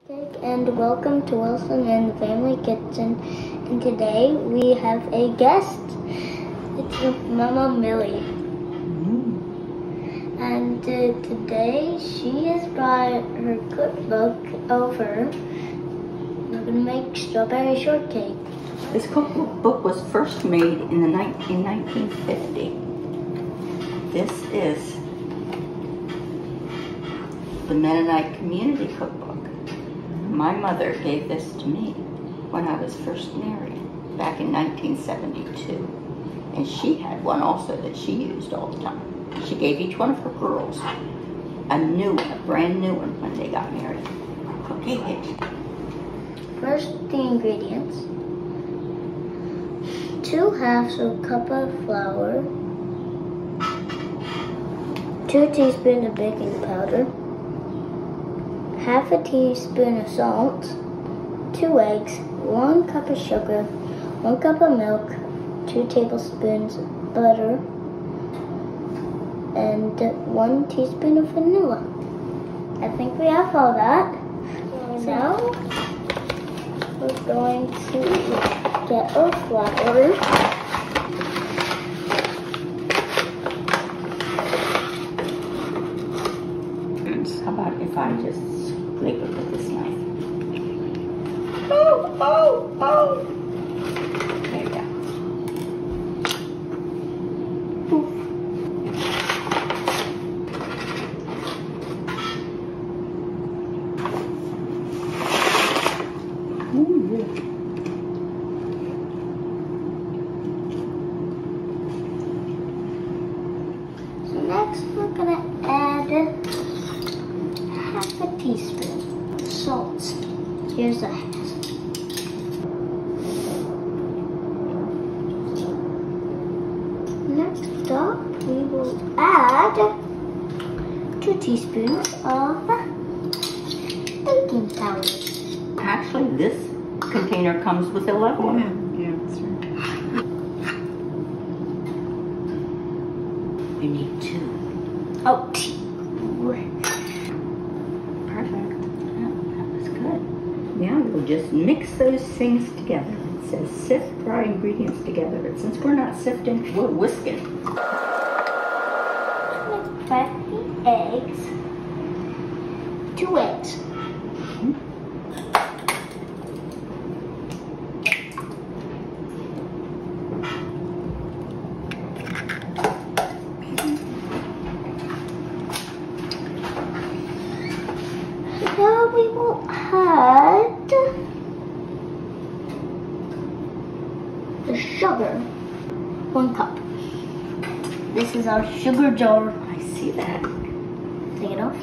And welcome to Wilson and the Family Kitchen. And today we have a guest. It's Mama Millie. And today she has brought her cookbook over. We're going to make strawberry shortcake. This cookbook was first made in 1950. This is the Mennonite Community Cookbook. My mother gave this to me when I was first married back in 1972. And she had one also that she used all the time. She gave each one of her girls a brand new one when they got married. Okay. First, the ingredients. 2/2 of a cup of flour, 2 teaspoons of baking powder, 1/2 teaspoon of salt, 2 eggs, 1 cup of sugar, 1 cup of milk, 2 tablespoons of butter, and 1 teaspoon of vanilla. I think we have all that. Now we're going to get our flour. How about if I just scrape it with this knife? Oh! There you go. Poof. So next we're gonna add 1/2 teaspoon salt. Here's a 1/2. Next up, we will add 2 teaspoons of baking powder. Actually, this container comes with 11. Yeah, that's right. You need 2. Oh, Perfect. Yeah, that was good. Now we'll just mix those things together. It says sift dry ingredients together, but since we're not sifting, we're whisking. crack the eggs. 2 eggs. Now we will add the sugar. 1 cup. This is our sugar jar. I see that. Take it off.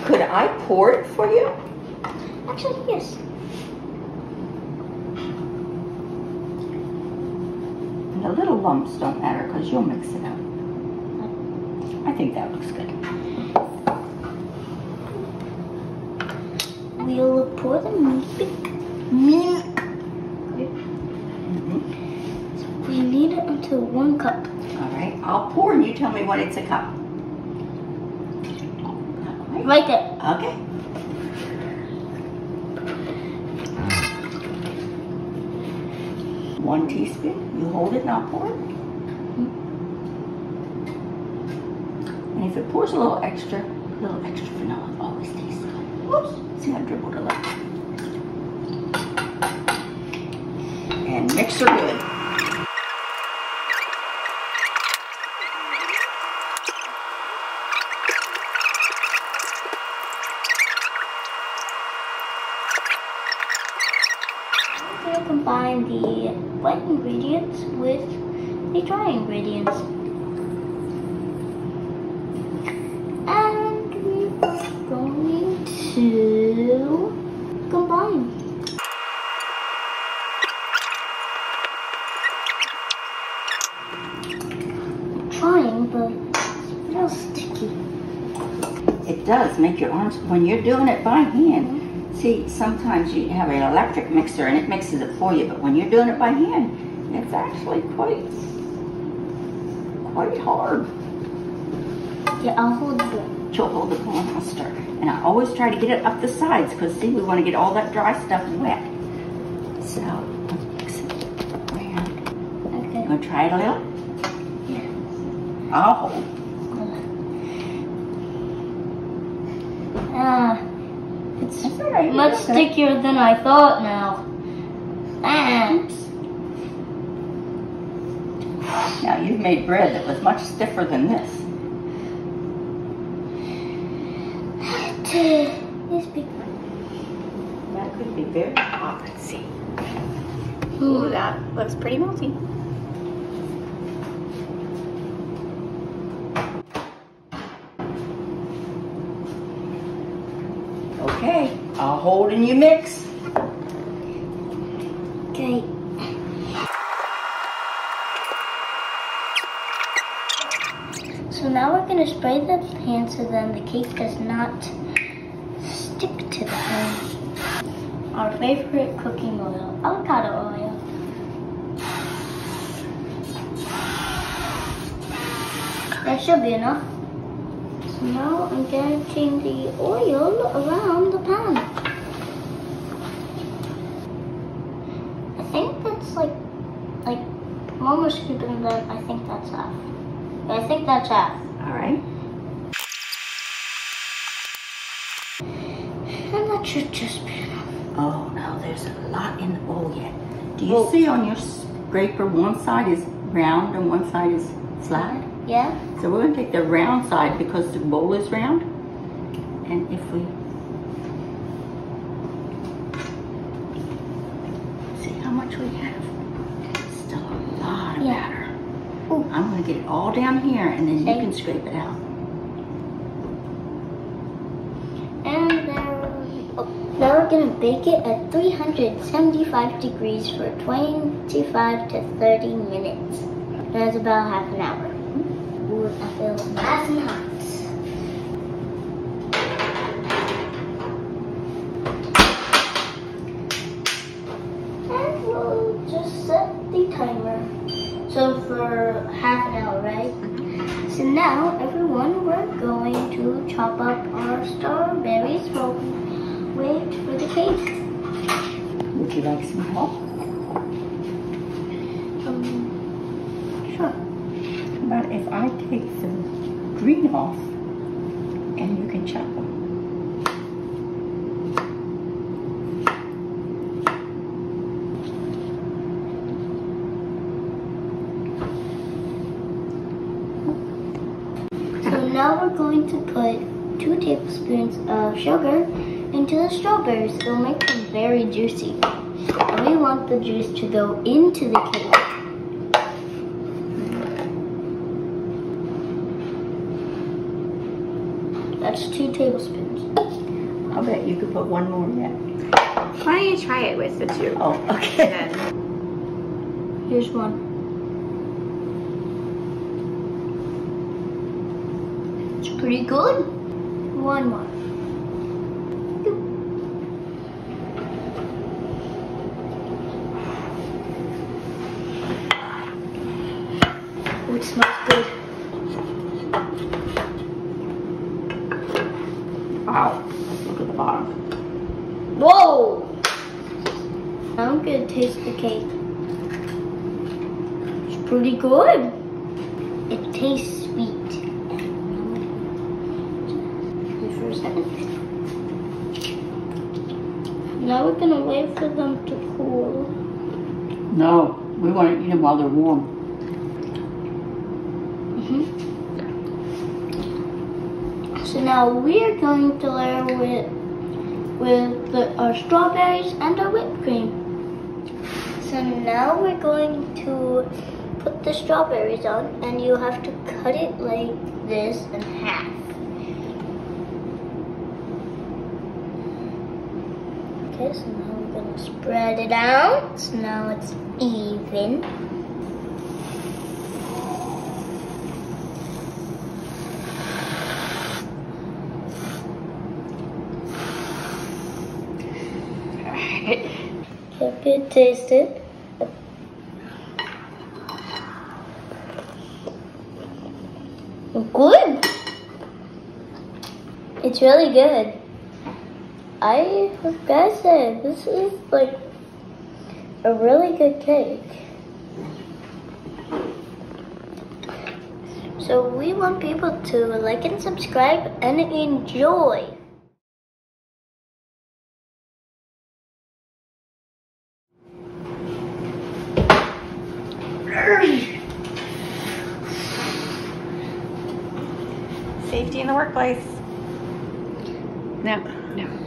Could I pour it for you? Actually, yes. And the little lumps don't matter because you'll mix it up. I think that looks good. We'll pour the milk. So we need it until 1 cup. All right, I'll pour and you tell me when it's a cup. Right there. Okay. One teaspoon. You hold it and I'll pour it. And if it pours a little extra vanilla always tastes good. Whoops! See, I dribbled a little. And mix her good. We're going to combine the wet ingredients with the dry ingredients. And we're going to combine. I'm trying, but it's real sticky. It does make your arms, when you're doing it by hand, see, sometimes you have an electric mixer and it mixes it for you, but when you're doing it by hand, it's actually quite hard. Yeah, I'll hold it. choke the monster. And I always try to get it up the sides because see, we want to get all that dry stuff wet. So let's mix it around. Okay. You want to try it a little? Yeah. I'll hold. It's That's all right. much stickier than I thought now. Oops. Now you've made bread that was much stiffer than this. This big one. That could be very hot. Let's see. Ooh, that looks pretty melty. Okay, I'll hold and you mix. Okay. So now we're going to spray the pan so then the cake does not stick to the pan. Our favorite cooking oil, avocado oil. That should be enough. So now I'm getting the oil around the pan. I think that's like I'm almost scooping that. I think that's half. I think that's half. All right. And that should just be enough. Oh, no, there's a lot in the bowl yet. Do you see on your scraper one side is round and one side is flat? Yeah? So we're going to take the round side because the bowl is round. And if we see how much we have, still a lot of batter. Ooh. I'm going to get it all down here and then you can scrape it out. And now we're going to bake it at 375 degrees for 25 to 30 minutes. That's about half an hour. Ooh, I feel nice and hot. And we'll just set the timer. So for half an hour, right? So now, everyone, we're going to chop up our strawberries while we wait for the cake. Would you like some help? Sure. But if I take the green off and you can chop them. Now we're going to put 2 tablespoons of sugar into the strawberries. It'll make them very juicy. And we want the juice to go into the cake. That's 2 tablespoons. I'll bet you could put one more yet. Why don't you try it with the 2? Oh, okay. Then Here's 1. Pretty good. 1 more. Oh, it smells good. Wow. Let's look at the bottom. Whoa! Now I'm gonna taste the cake. It's pretty good. It tastes sweet. For a second. Now we're gonna wait for them to cool. No, we want to eat them while they're warm. So now we're going to layer with our strawberries and our whipped cream. So now we're going to put the strawberries on, and you have to cut it like this in half. Okay, so now we're gonna spread it out. So now it's even. Okay, taste it. Good. It's really good. I gotta say, this is like a really good cake. So we want people to like and subscribe and enjoy. Safety in the workplace. No, no.